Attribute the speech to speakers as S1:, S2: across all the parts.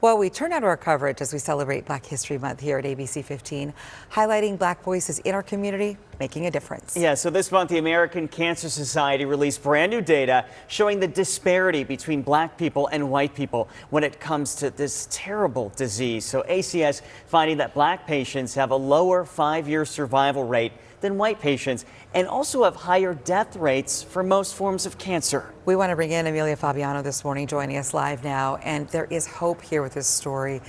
S1: Well, we turn now to our coverage as we celebrate Black History Month here at ABC 15, highlighting Black voices in our community, making a difference.
S2: Yeah, so this month, the American Cancer Society released brand new data showing the disparity between Black people and white people when it comes to this terrible disease. So ACS finding that Black patients have a lower 5-year survival rate than white patients and also have higher death rates for most forms of cancer.
S1: We want to bring in Amelia Fabiano this morning, joining us live now, and there is hope here with this story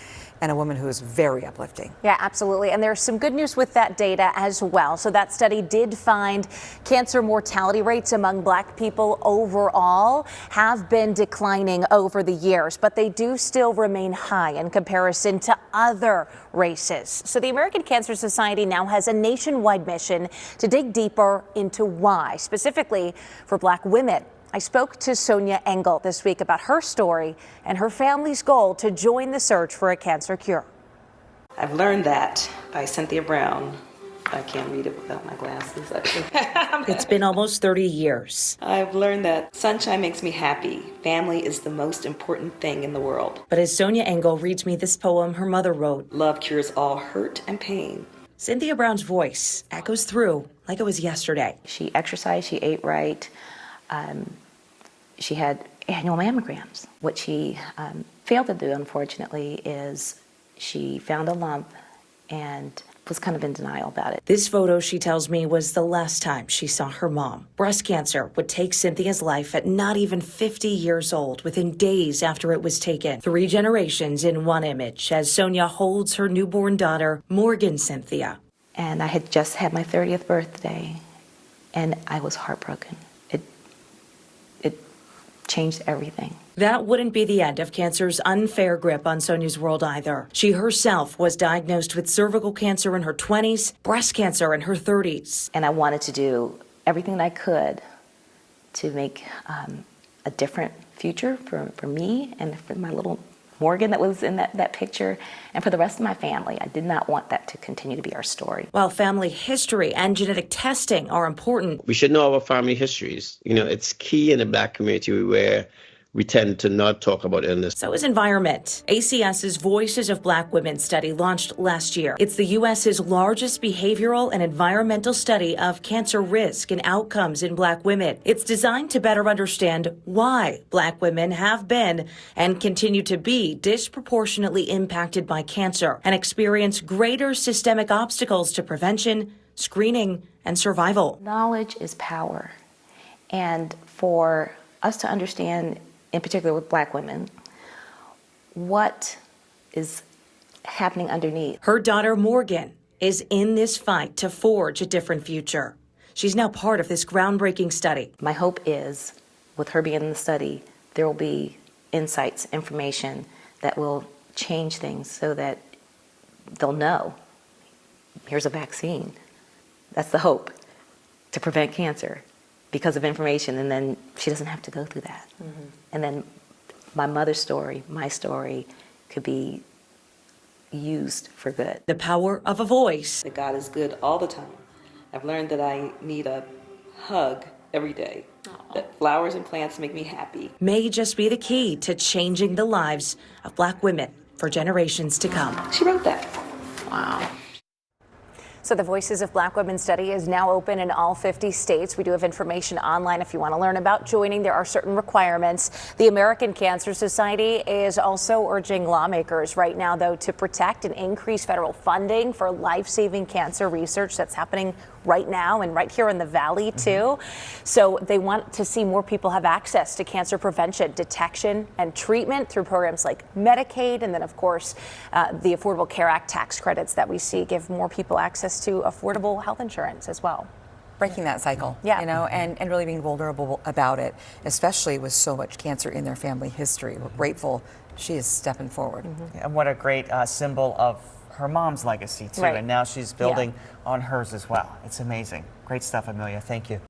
S1: and a woman who is very uplifting.
S3: Yeah, absolutely. And there's some good news with that data as well. So that study did find cancer mortality rates among Black people overall have been declining over the years, but they do still remain high in comparison to other races. So the American Cancer Society now has a nationwide mission to dig deeper into why, specifically for Black women. I spoke to Sonia Engel this week about her story and her family's goal to join the search for a cancer cure.
S4: I've learned that by Cynthia Brown. I can't read it without my glasses.
S5: It's been almost 30 years.
S4: I've learned that sunshine makes me happy. Family is the most important thing in the world.
S5: But as Sonia Engel reads me this poem her mother wrote,
S4: love cures all hurt and pain.
S5: Cynthia Brown's voice echoes through like it was yesterday.
S4: She exercised, she ate right. She had annual mammograms. What she failed to do, unfortunately, is she found a lump and was kind of in denial about it.
S5: This photo, she tells me, was the last time she saw her mom. Breast cancer would take Cynthia's life at not even 50 years old, within days after it was taken. 3 generations in one image as Sonia holds her newborn daughter, Morgan Cynthia.
S4: And I had just had my 30th birthday, and I was heartbroken. It changed everything.
S5: That wouldn't be the end of cancer's unfair grip on Sonia's world either. She herself was diagnosed with cervical cancer in her 20s, breast cancer in her 30s.
S4: And I wanted to do everything that I could to make a different future for me and for my little Morgan that was in that picture, and for the rest of my family. I did not want that to continue to be our story.
S5: While family history and genetic testing are important,
S6: we should know our family histories. You know, it's key in the Black community where we tend to not talk about illness.
S5: So is environment. ACS's Voices of Black Women study launched last year. It's the U.S.'s largest behavioral and environmental study of cancer risk and outcomes in Black women. It's designed to better understand why Black women have been and continue to be disproportionately impacted by cancer and experience greater systemic obstacles to prevention, screening, and survival.
S4: Knowledge is power. And for us to understand, in particular with Black women, what is happening underneath.
S5: Her daughter Morgan is in this fight to forge a different future. She's now part of this groundbreaking study.
S4: My hope is, with her being in the study, there will be insights, information that will change things so that they'll know, here's a vaccine. That's the hope, to prevent cancer. Because of information, and then she doesn't have to go through that. Mm-hmm. And then my mother's story, my story, could be used for good.
S5: The power of a voice.
S4: That God is good all the time. I've learned that I need a hug every day. Aww. That flowers and plants make me happy.
S5: May just be the key to changing the lives of Black women for generations to come.
S4: She wrote that.
S3: Wow. So the Voices of Black Women study is now open in all 50 states. We do have information online if you want to learn about joining. There are certain requirements. The American Cancer Society is also urging lawmakers right now, though, to protect and increase federal funding for life-saving cancer research that's happening right now and right here in the Valley, too. So they want to see more people have access to cancer prevention, detection, and treatment through programs like Medicaid. And then, of course, the Affordable Care Act tax credits that we see give more people access to affordable health insurance as well.
S1: Breaking that cycle, you know, and really being vulnerable about it, especially with so much cancer in their family history. We're grateful she is stepping forward.
S2: And what a great symbol of her mom's legacy, too. Right. And now she's building on hers as well. It's amazing. Great stuff, Amelia. Thank you.